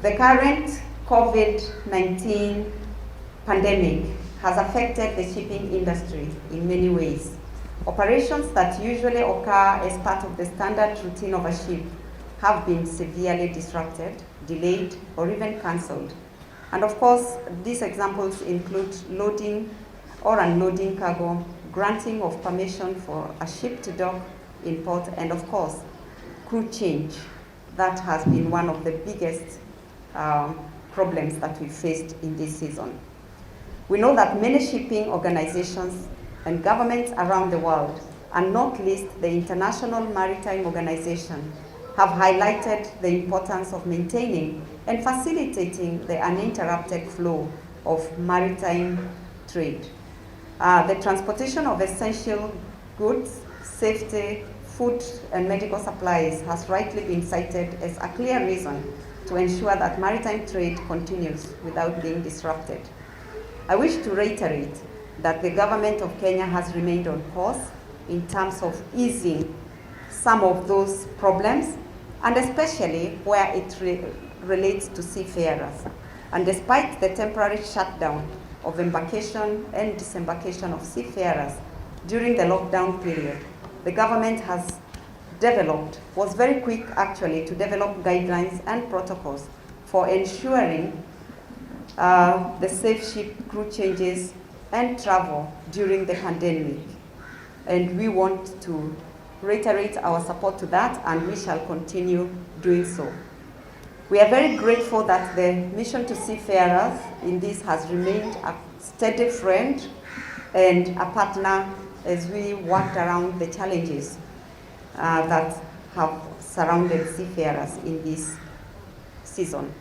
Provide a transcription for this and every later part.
The current COVID-19 pandemic has affected the shipping industry in many ways. Operations that usually occur as part of the standard routine of a ship have been severely disrupted, delayed, or even cancelled. And of course, these examples include loading or unloading cargo, granting of permission for a ship to dock in port, and of course, crew change. That has been one of the biggest problems that we faced in this season. We know that many shipping organizations and governments around the world, and not least the International Maritime Organization, have highlighted the importance of maintaining and facilitating the uninterrupted flow of maritime trade. The transportation of essential goods, safety, food, and medical supplies has rightly been cited as a clear reason to ensure that maritime trade continues without being disrupted. I wish to reiterate that the government of Kenya has remained on course in terms of easing some of those problems, and especially where it relates to seafarers. And despite the temporary shutdown of embarkation and disembarkation of seafarers during the lockdown period, the government was very quick actually to develop guidelines and protocols for ensuring the safe ship crew changes and travel during the pandemic. And we want to reiterate our support to that, and we shall continue doing so. We are very grateful that the mission to seafarers in this has remained a steady friend and a partner as we worked around the challenges that have surrounded seafarers in this season.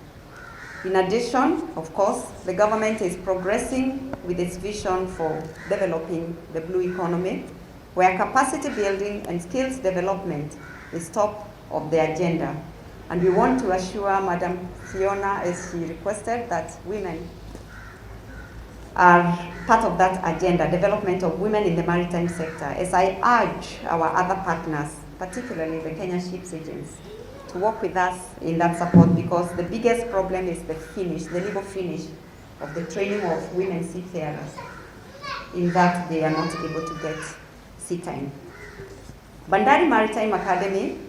In addition, of course, the government is progressing with its vision for developing the blue economy, where capacity building and skills development is top of the agenda. And we want to assure Madam Fiona, as she requested, that women are part of that agenda, development of women in the maritime sector, as I urge our other partners, particularly the Kenya Ships Agents, to work with us in that support, because the biggest problem is the legal finish of the training of women seafarers, in that they are not able to get sea time. Bandari Maritime Academy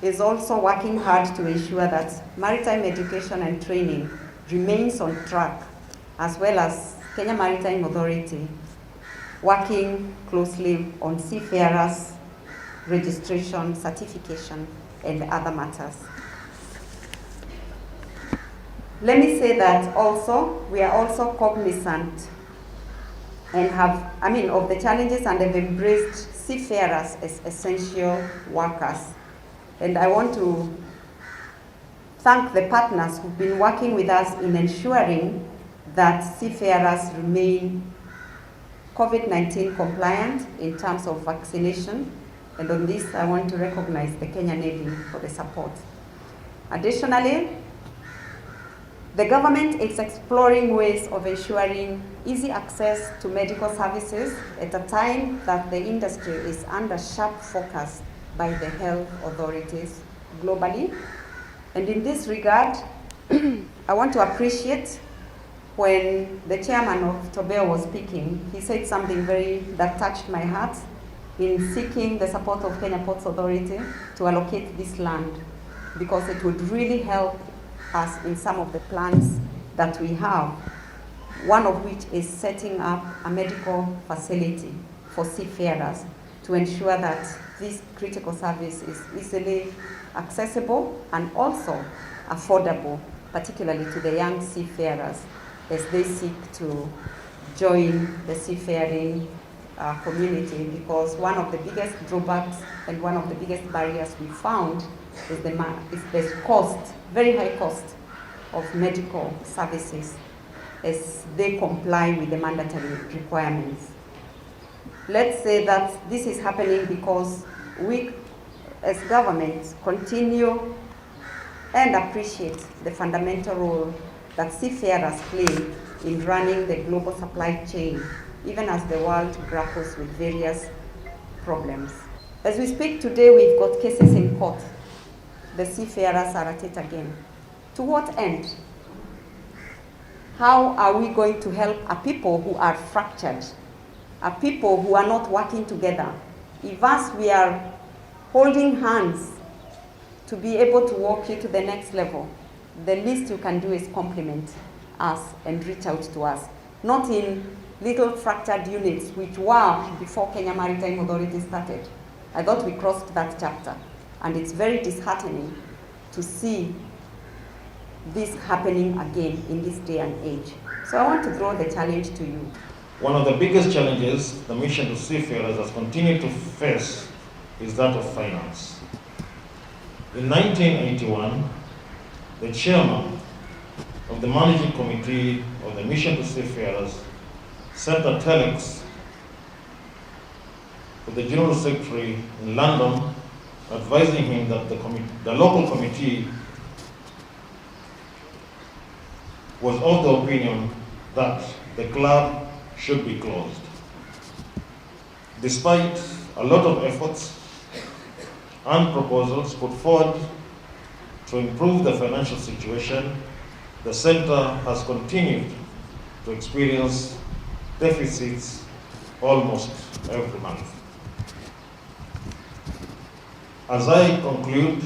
is also working hard to ensure that maritime education and training remains on track, as well as Kenya Maritime Authority working closely on seafarers registration, certification, and other matters. Let me say that also, we are also cognizant and of the challenges, and have embraced seafarers as essential workers. And I want to thank the partners who've been working with us in ensuring that seafarers remain COVID-19 compliant in terms of vaccination. And on this, I want to recognize the Kenya Navy for the support. Additionally, the government is exploring ways of ensuring easy access to medical services at a time that the industry is under sharp focus by the health authorities globally. And in this regard, I want to appreciate when the chairman of Mutembei was speaking, he said something that touched my heart in seeking the support of Kenya Ports Authority to allocate this land, because it would really help us in some of the plans that we have, one of which is setting up a medical facility for seafarers to ensure that this critical service is easily accessible and also affordable, particularly to the young seafarers as they seek to join the seafaring community, because one of the biggest drawbacks and one of the biggest barriers we found is the cost, very high cost of medical services as they comply with the mandatory requirements. Let's say that this is happening because we, as governments, continue and appreciate the fundamental role that seafarers play in running the global supply chain, even as the world grapples with various problems. As we speak today, we've got cases in court. The seafarers are at it again. To what end? How are we going to help a people who are fractured, a people who are not working together? If us, we are holding hands to be able to walk you to the next level, the least you can do is compliment us and reach out to us. Not in little fractured units, which were before Kenya Maritime Authority started. I thought we crossed that chapter, and it's very disheartening to see this happening again in this day and age. So I want to throw the challenge to you. One of the biggest challenges the mission to seafarers has continued to face is that of finance. In 1981, the chairman of the managing committee of the mission to seafarers sent a telex to the General Secretary in London advising him that the local committee was of the opinion that the club should be closed. Despite a lot of efforts and proposals put forward to improve the financial situation, the center has continued to experience deficits almost every month. As I conclude,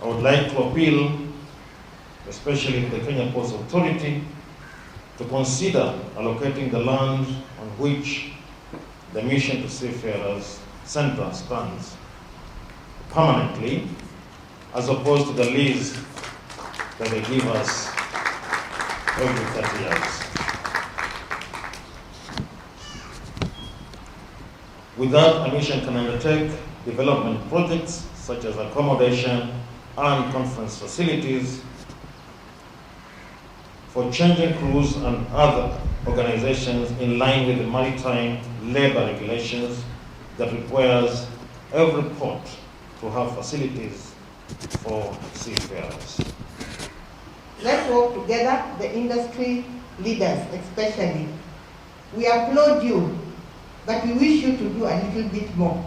I would like to appeal, especially the Kenya Ports Authority, to consider allocating the land on which the Mission to Seafarers Center stands permanently, as opposed to the lease that they give us every 30 years. With that, a mission can undertake development projects such as accommodation and conference facilities for changing crews and other organizations in line with the maritime labor regulations that requires every port to have facilities for seafarers. Let's work together, the industry leaders especially. We applaud you, but we wish you to do a little bit more.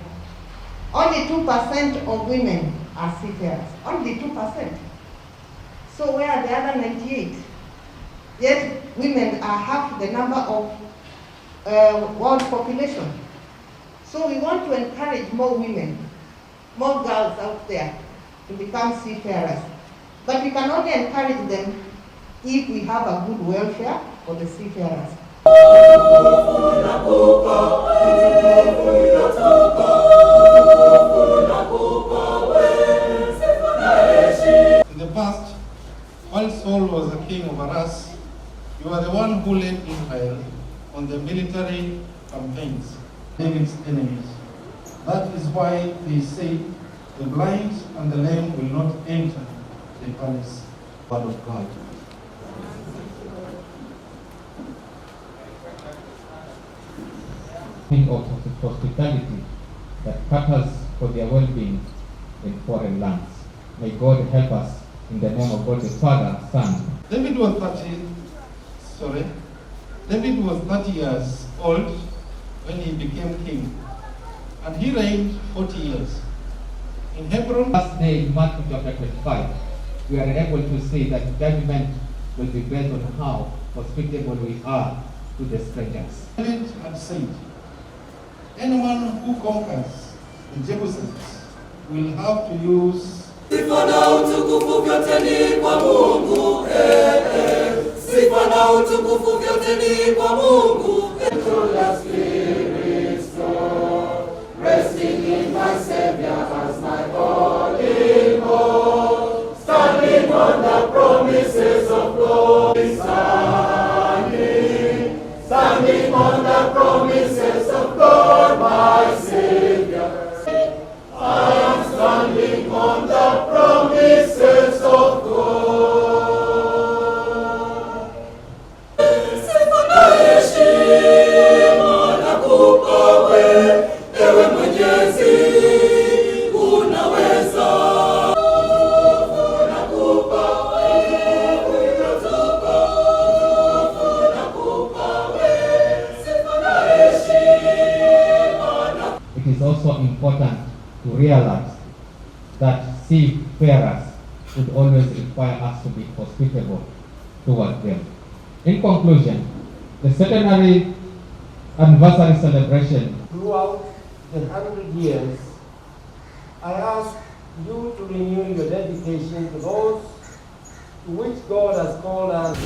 Only 2% of women are seafarers, only 2%. So where are the other 98? Yet women are half the number of world population. So we want to encourage more women, more girls out there to become seafarers. But we can only encourage them if we have a good welfare for the seafarers. In the past, while Saul was the king over us, you are the one who led Israel on the military campaigns, David's enemies. That is why they say, the blind and the lame will not enter the palace. Word of God. Of hospitality that caters for their well-being in foreign lands. May God help us in the name of God the Father, Son. David was 30 years old when he became king, and he reigned 40 years. In Hebron, Last day in Matthew chapter 25, we are able to see that judgment will be based on how hospitable we are to the strangers. David had said, anyone who conquers the Jebusites will have to use sifa na utukufu vyote ni kwa Mungu, sifa na utukufu vyote ni kwa Mungu. Resting in my Savior as my all in all, standing on the promises of God, standing on the promises of God, my Savior. I am standing on the promises of God. Sifa na heshima nakupa wewe, ewe Mwenyezi, unaweza. Nakupa wewe, nakupa wewe, sifa na heshima na. It is also important to realize that seafarers would always require us to be hospitable toward them. In conclusion, the centenary anniversary celebration throughout the 100 years, I ask you to renew your dedication to those to which God has called us.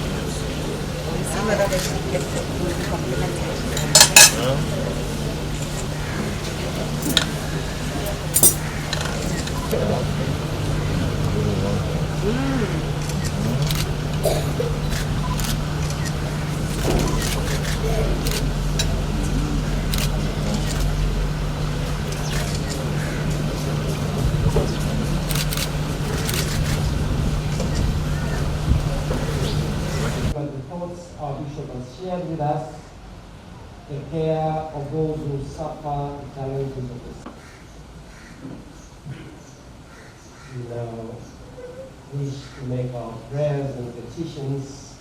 But the thoughts our Bishop has shared with us, the care of those who suffer the challenges of this. We now wish to make our prayers and petitions